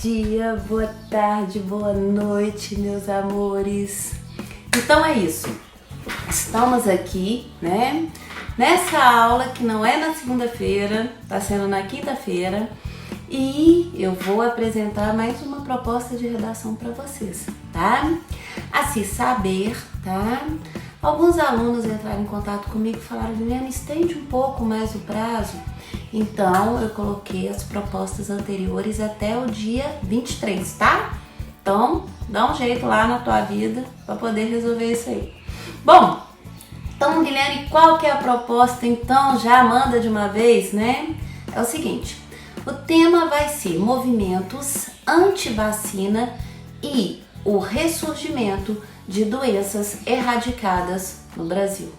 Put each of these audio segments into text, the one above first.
dia, boa tarde, boa noite, meus amores. Então é isso. Estamos aqui, né? Nessa aula que não é na segunda-feira, tá sendo na quinta-feira, e eu vou apresentar mais uma proposta de redação para vocês, tá? A se saber, tá? Alguns alunos entraram em contato comigo e falaram: Juliana, estende um pouco mais o prazo. Então eu coloquei as propostas anteriores até o dia 23, tá? Então dá um jeito lá na tua vida para poder resolver isso aí. Bom, então Guilherme, qual que é a proposta? Então já manda de uma vez, né? É o seguinte, o tema vai ser movimentos anti-vacina e o ressurgimento de doenças erradicadas no Brasil.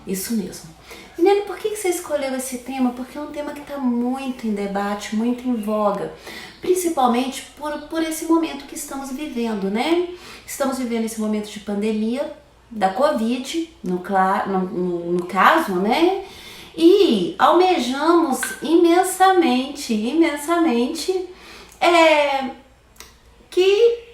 Isso mesmo. Guilherme, por que você escolheu esse tema? Porque é um tema que está muito em debate, muito em voga, principalmente por esse momento que estamos vivendo, né? Estamos vivendo esse momento de pandemia da Covid, no caso, né? E almejamos imensamente que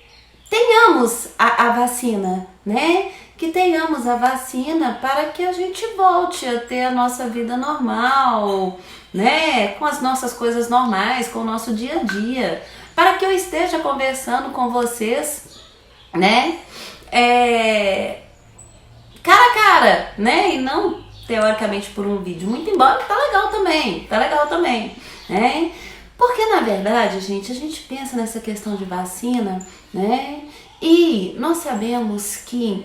tenhamos a vacina, né? Que tenhamos a vacina para que a gente volte a ter a nossa vida normal, né? Com as nossas coisas normais, com o nosso dia a dia, para que eu esteja conversando com vocês, né? Cara a cara, né? E não teoricamente por um vídeo, muito embora tá legal também, né? Porque na verdade, gente, a gente pensa nessa questão de vacina, né? E nós sabemos que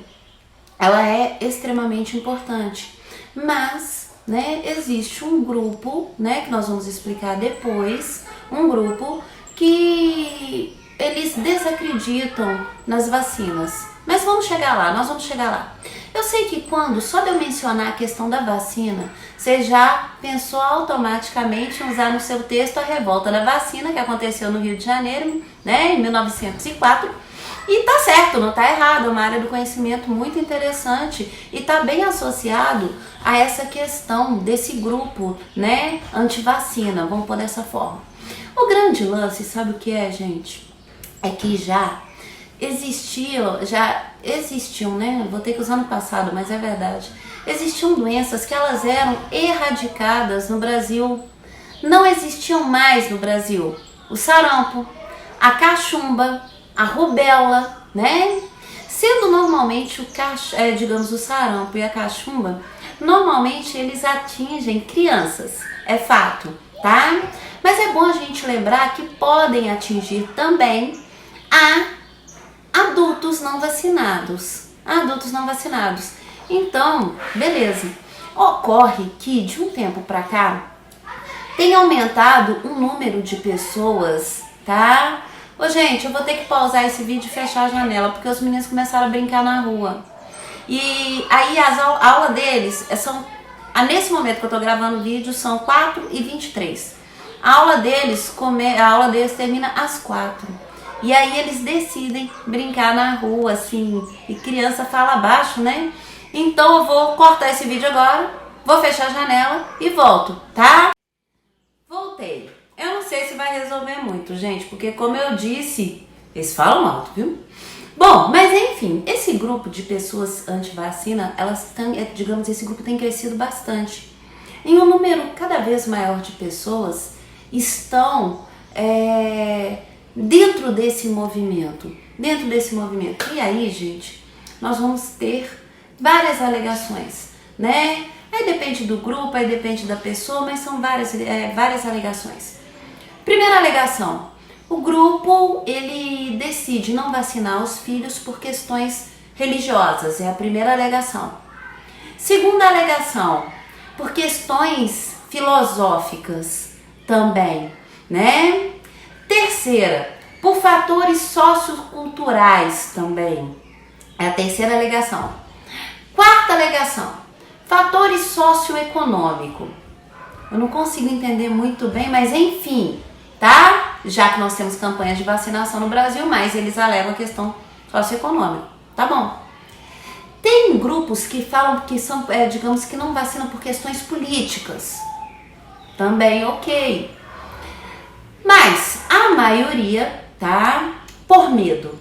ela é extremamente importante, mas, né, existe um grupo, né, que nós vamos explicar depois, um grupo que eles desacreditam nas vacinas. Mas vamos chegar lá, nós vamos chegar lá. Eu sei que quando só de eu mencionar a questão da vacina, você já pensou automaticamente em usar no seu texto a revolta da vacina que aconteceu no Rio de Janeiro, né, em 1904. E tá certo, não tá errado, é uma área do conhecimento muito interessante e tá bem associado a essa questão desse grupo, né, anti-vacina, vamos pôr dessa forma. O grande lance, sabe o que é, gente? É que já existiam, né, vou ter que usar no passado, mas é verdade, existiam doenças que elas eram erradicadas no Brasil, não existiam mais no Brasil. O sarampo, a cachumba, a rubéola, né? Sendo normalmente o sarampo e a cachumba, normalmente eles atingem crianças, é fato, tá? Mas é bom a gente lembrar que podem atingir também adultos não vacinados. Então, beleza. Ocorre que de um tempo pra cá tem aumentado o número de pessoas, tá? Ô, gente, eu vou ter que pausar esse vídeo e fechar a janela, porque os meninos começaram a brincar na rua. E aí a aula deles nesse momento que eu tô gravando o vídeo, são 4h23. A aula deles termina às 4. E aí eles decidem brincar na rua, assim, e criança fala baixo, né? Então eu vou cortar esse vídeo agora, vou fechar a janela e volto, tá? Voltei. Eu não sei se vai resolver muito, gente, porque como eu disse, eles falam alto, viu? Bom, mas enfim, esse grupo de pessoas anti-vacina, esse grupo tem crescido bastante. Em um número cada vez maior de pessoas estão dentro desse movimento. E aí, gente, nós vamos ter várias alegações, né? Aí depende do grupo, aí depende da pessoa, mas são várias alegações. Primeira alegação, o grupo ele decide não vacinar os filhos por questões religiosas, é a primeira alegação. Segunda alegação, por questões filosóficas também, né? Terceira, por fatores socioculturais também, é a terceira alegação. Quarta alegação, fatores socioeconômicos. Eu não consigo entender muito bem, mas enfim, tá? Já que nós temos campanhas de vacinação no Brasil, mas eles alegam a questão socioeconômica, tá bom? Tem grupos que falam que são, digamos que não vacinam por questões políticas, também ok. Mas a maioria tá? Por medo.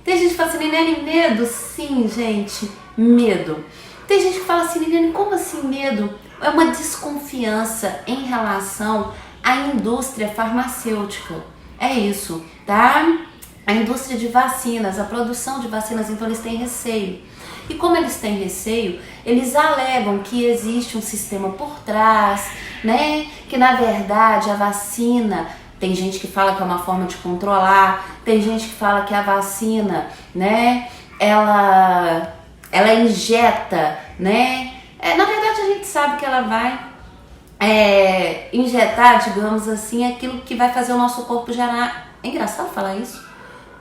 Tem gente que fala assim, Liliane, medo? Sim, gente, medo. Tem gente que fala assim, Liliane, como assim medo? É uma desconfiança em relação à indústria farmacêutica. É isso, tá? A indústria de vacinas, a produção de vacinas, então eles têm receio. E como eles têm receio, eles alegam que existe um sistema por trás, né? Que na verdade a vacina, tem gente que fala que é uma forma de controlar, tem gente que fala que a vacina, né? Ela injeta, né? Na verdade a gente sabe que ela vai injetar, digamos assim, aquilo que vai fazer o nosso corpo gerar. É engraçado falar isso.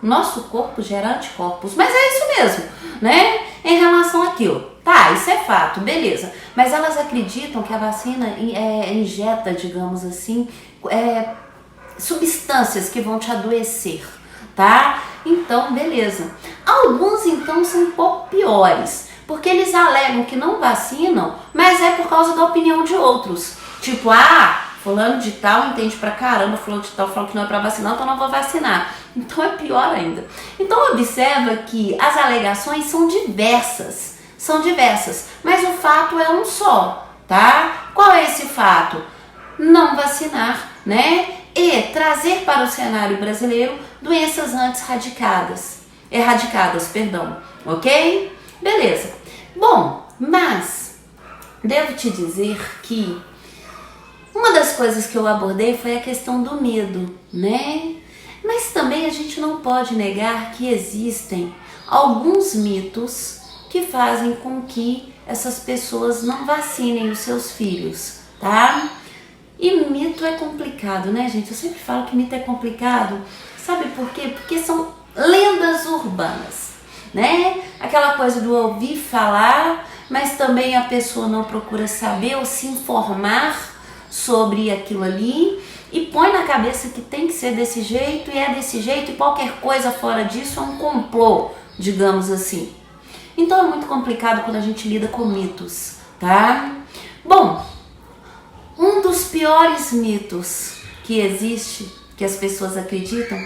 Nosso corpo gera anticorpos, mas é isso mesmo, né? Em relação àquilo. Tá, isso é fato, beleza. Mas elas acreditam que a vacina injeta, digamos assim, substâncias que vão te adoecer, tá? Então, beleza. Alguns, então, são um pouco piores, porque eles alegam que não vacinam, mas é por causa da opinião de outros. Tipo, fulano de tal entende pra caramba, fulano de tal falou que não é pra vacinar, então não vou vacinar. Então é pior ainda. Então observa que as alegações são diversas, mas o fato é um só, tá? Qual é esse fato? Não vacinar, né? E trazer para o cenário brasileiro doenças antes erradicadas, ok? Beleza. Bom, mas devo te dizer que uma das coisas que eu abordei foi a questão do medo, né? Mas também a gente não pode negar que existem alguns mitos que fazem com que essas pessoas não vacinem os seus filhos, tá? E mito é complicado, né, gente? Eu sempre falo que mito é complicado. Sabe por quê? Porque são lendas urbanas, né? Aquela coisa do ouvir falar, mas também a pessoa não procura saber ou se informar sobre aquilo ali e põe na cabeça que tem que ser desse jeito e é desse jeito e qualquer coisa fora disso é um complô, digamos assim. Então é muito complicado quando a gente lida com mitos, tá? Bom, um dos piores mitos que existe, que as pessoas acreditam,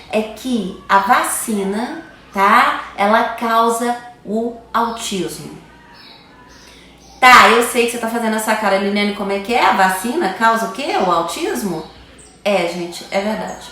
é que a vacina, tá? Ela causa o autismo. Tá, eu sei que você tá fazendo essa cara, Liliane, como é que é? A vacina causa o quê? O autismo? Gente, é verdade.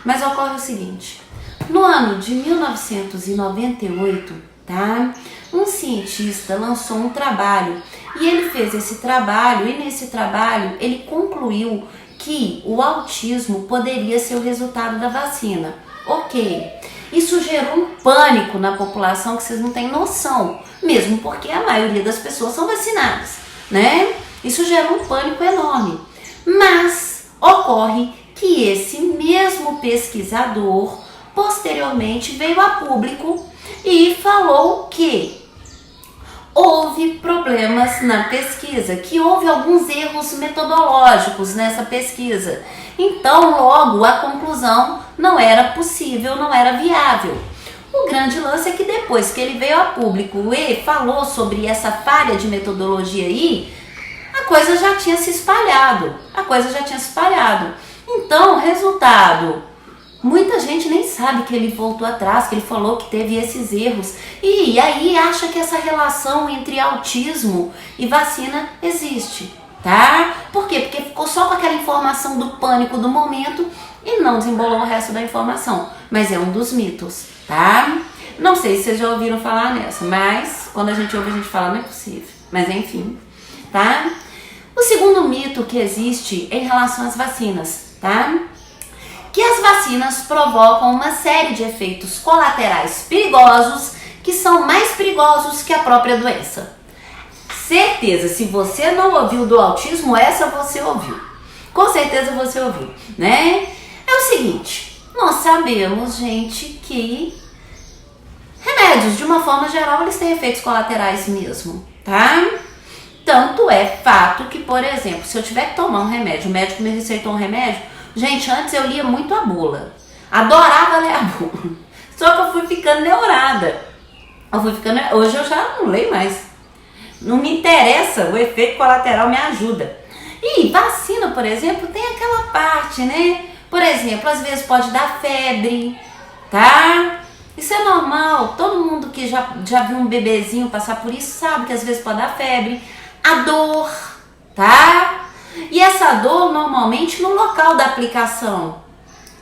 Mas ocorre o seguinte, no ano de 1998, tá? Um cientista lançou um trabalho e ele fez esse trabalho e nesse trabalho ele concluiu que o autismo poderia ser o resultado da vacina. Ok, isso gerou um pânico na população que vocês não têm noção, mesmo porque a maioria das pessoas são vacinadas, né? Isso gerou um pânico enorme, mas ocorre que esse mesmo pesquisador posteriormente veio a público e falou que houve problemas na pesquisa, que houve alguns erros metodológicos nessa pesquisa. Então, logo, a conclusão não era possível, não era viável. O grande lance é que depois que ele veio a público e falou sobre essa falha de metodologia aí, a coisa já tinha se espalhado. Então, resultado, muita gente nem sabe que ele voltou atrás, que ele falou que teve esses erros. E aí acha que essa relação entre autismo e vacina existe, tá? Por quê? Porque ficou só com aquela informação do pânico do momento e não desembolou o resto da informação. Mas é um dos mitos, tá? Não sei se vocês já ouviram falar nessa, mas quando a gente ouve a gente fala, não é possível. Mas enfim, tá? O segundo mito que existe em relação às vacinas, tá? Que as vacinas provocam uma série de efeitos colaterais perigosos que são mais perigosos que a própria doença. Certeza, se você não ouviu do autismo, essa você ouviu. Com certeza você ouviu, né? É o seguinte, nós sabemos, gente, que remédios, de uma forma geral, eles têm efeitos colaterais mesmo, tá? Tanto é fato que, por exemplo, se eu tiver que tomar um remédio, o médico me receitou um remédio, gente, antes eu lia muito a bula. Adorava ler a bula. Só que eu fui ficando neurada. Hoje eu já não leio mais. Não me interessa, o efeito colateral me ajuda. E vacina, por exemplo, tem aquela parte, né? Por exemplo, às vezes pode dar febre, tá? Isso é normal, todo mundo que já viu um bebezinho passar por isso sabe que às vezes pode dar febre. A dor, tá? E essa dor normalmente no local da aplicação.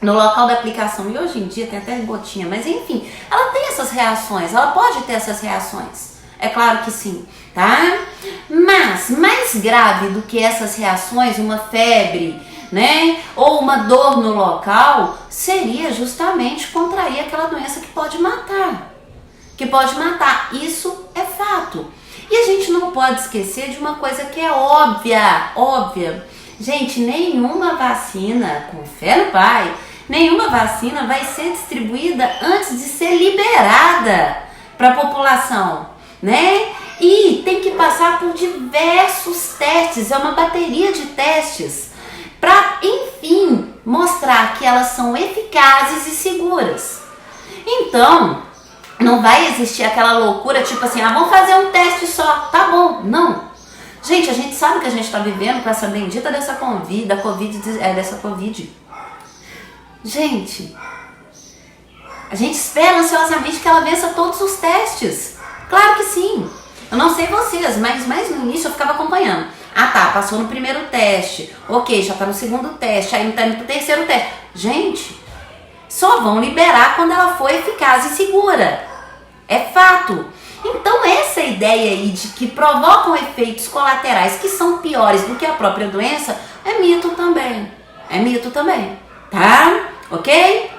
No local da aplicação, e hoje em dia tem até gotinha, mas enfim, ela tem essas reações, ela pode ter essas reações. É claro que sim, tá? Mas mais grave do que essas reações, uma febre, né, ou uma dor no local, seria justamente contrair aquela doença que pode matar. Que pode matar, isso é fato. E a gente não pode esquecer de uma coisa que é óbvia. Gente, nenhuma vacina, com fé no Pai, nenhuma vacina vai ser distribuída antes de ser liberada para a população, né? E tem que passar por diversos testes, é uma bateria de testes, para, enfim, mostrar que elas são eficazes e seguras. Então, não vai existir aquela loucura, tipo assim, vamos fazer um teste só, tá bom. Não. Gente, a gente sabe que a gente está vivendo com essa bendita dessa Covid. Gente, a gente espera ansiosamente que ela vença todos os testes. Claro que sim. Eu não sei vocês, mas no início eu ficava acompanhando. Tá, passou no primeiro teste. Ok, já tá no segundo teste, aí tá indo pro terceiro teste. Gente, só vão liberar quando ela for eficaz e segura. É fato. Então essa ideia aí de que provocam efeitos colaterais que são piores do que a própria doença é mito também. Tá? Ok?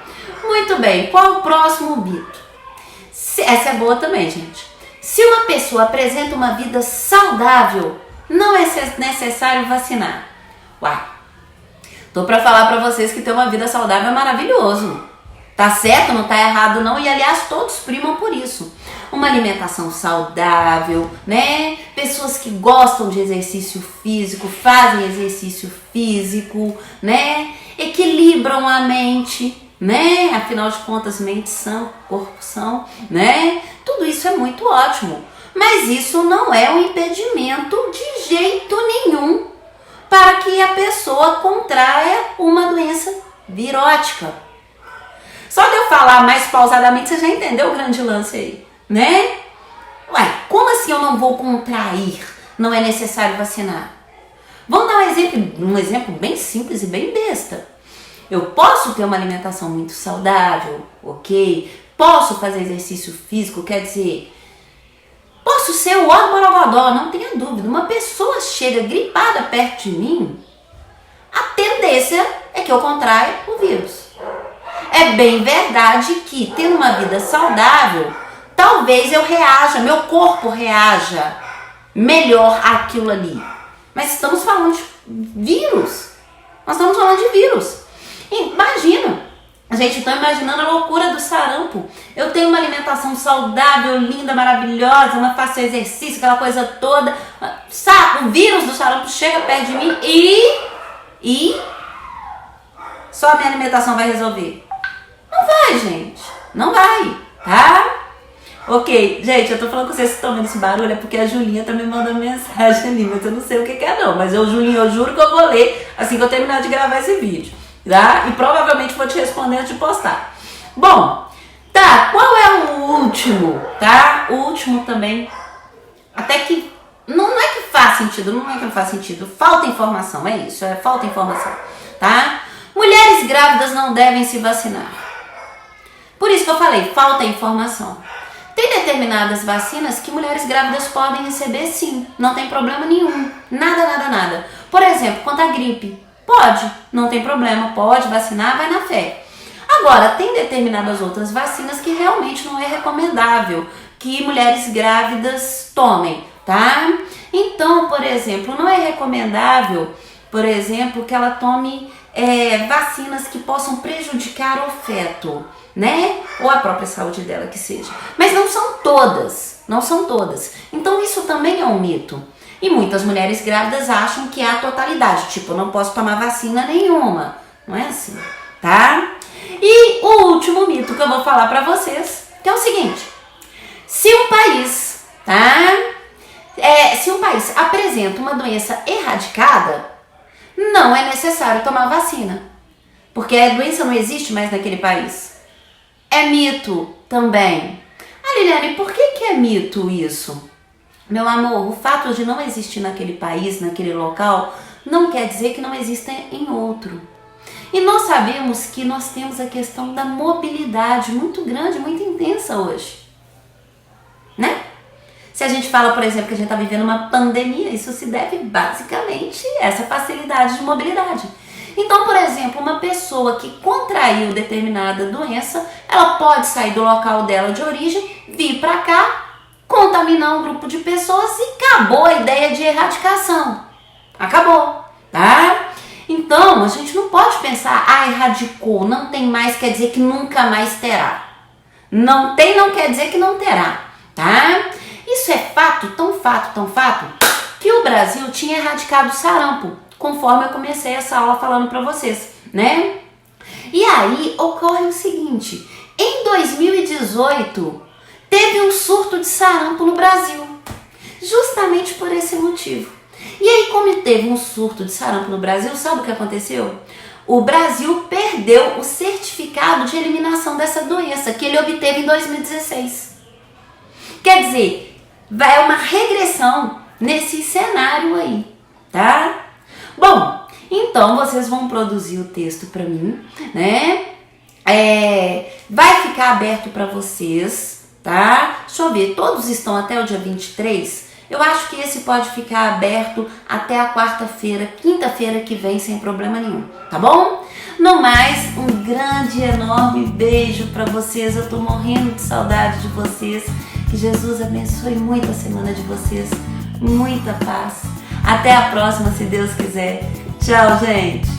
Muito bem. Qual o próximo mito? Essa é boa também, gente. Se uma pessoa apresenta uma vida saudável, não é necessário vacinar. Tô pra falar pra vocês que ter uma vida saudável é maravilhoso. Tá certo? Não tá errado não. E aliás, todos primam por isso. Uma alimentação saudável, né? Pessoas que gostam de exercício físico, fazem exercício físico, né? Equilibram a mente, né? Afinal de contas, mente sã, corpo são, né? Tudo isso é muito ótimo. Mas isso não é um impedimento de jeito nenhum para que a pessoa contraia uma doença virótica. Só de eu falar mais pausadamente, você já entendeu o grande lance aí, né? Como assim eu não vou contrair? Não é necessário vacinar? Vamos dar um exemplo bem simples e bem besta. Eu posso ter uma alimentação muito saudável, ok? Posso fazer exercício físico, quer dizer, posso ser o borogodó, não tenha dúvida. Uma pessoa chega gripada perto de mim, a tendência é que eu contraia o vírus. É bem verdade que, tendo uma vida saudável, talvez eu reaja, meu corpo reaja melhor àquilo ali. Mas estamos falando de vírus. Nós estamos falando de vírus. Imagina, gente, estou imaginando a loucura do sarampo. Eu tenho uma alimentação saudável, linda, maravilhosa, não faço exercício, aquela coisa toda. O vírus do sarampo chega perto de mim e só a minha alimentação vai resolver. Não vai, gente. Não vai, tá? Ok, gente, eu tô falando com vocês que estão vendo esse barulho, é porque a Julinha tá me mandando mensagem ali, mas eu não sei o que é não. Mas Julinha, eu juro que eu vou ler assim que eu terminar de gravar esse vídeo, tá? E provavelmente vou te responder antes de postar. Bom, tá, qual é o último, tá? O último também, até que, não é que faz sentido, falta informação, é isso, falta informação, tá? Mulheres grávidas não devem se vacinar. Por isso que eu falei, falta informação. Tem determinadas vacinas que mulheres grávidas podem receber sim, não tem problema nenhum, nada. Por exemplo, quanto à gripe, pode, não tem problema, pode vacinar, vai na fé. Agora, tem determinadas outras vacinas que realmente não é recomendável que mulheres grávidas tomem, tá? Então, por exemplo, não é recomendável, por exemplo, que ela tome vacinas que possam prejudicar o feto, né? Ou a própria saúde dela, que seja. Mas não são todas. Então isso também é um mito. E muitas mulheres grávidas acham que é a totalidade, tipo, eu não posso tomar vacina nenhuma. Não é assim, tá? E o último mito que eu vou falar pra vocês, que é o seguinte: se um país, se um país apresenta uma doença erradicada, não é necessário tomar vacina. porque a doença não existe mais naquele país. É mito também. Ah, Liliane, por que é mito isso? Meu amor, o fato de não existir naquele país, naquele local, não quer dizer que não exista em outro. E nós sabemos que nós temos a questão da mobilidade muito grande, muito intensa hoje, né? Se a gente fala, por exemplo, que a gente está vivendo uma pandemia, isso se deve basicamente a essa facilidade de mobilidade. Então, por exemplo, uma pessoa que contraiu determinada doença, ela pode sair do local dela de origem, vir para cá, contaminar um grupo de pessoas e acabou a ideia de erradicação. Acabou, tá? Então, a gente não pode pensar, erradicou, não tem mais, quer dizer que nunca mais terá. Não tem, não quer dizer que não terá, tá? Isso é fato, tão fato, que o Brasil tinha erradicado o sarampo, conforme eu comecei essa aula falando pra vocês, né? E aí ocorre o seguinte, em 2018 teve um surto de sarampo no Brasil, justamente por esse motivo. E aí, como teve um surto de sarampo no Brasil, sabe o que aconteceu? O Brasil perdeu o certificado de eliminação dessa doença que ele obteve em 2016. Quer dizer, vai uma regressão nesse cenário aí, tá? Bom, então vocês vão produzir o texto para mim, né? Vai ficar aberto para vocês, tá? Deixa eu ver, todos estão até o dia 23? Eu acho que esse pode ficar aberto até a quarta-feira, quinta-feira que vem, sem problema nenhum, tá bom? No mais, um grande, enorme beijo para vocês. Eu tô morrendo de saudade de vocês. Que Jesus abençoe muito a semana de vocês. Muita paz. Até a próxima, se Deus quiser. Tchau, gente.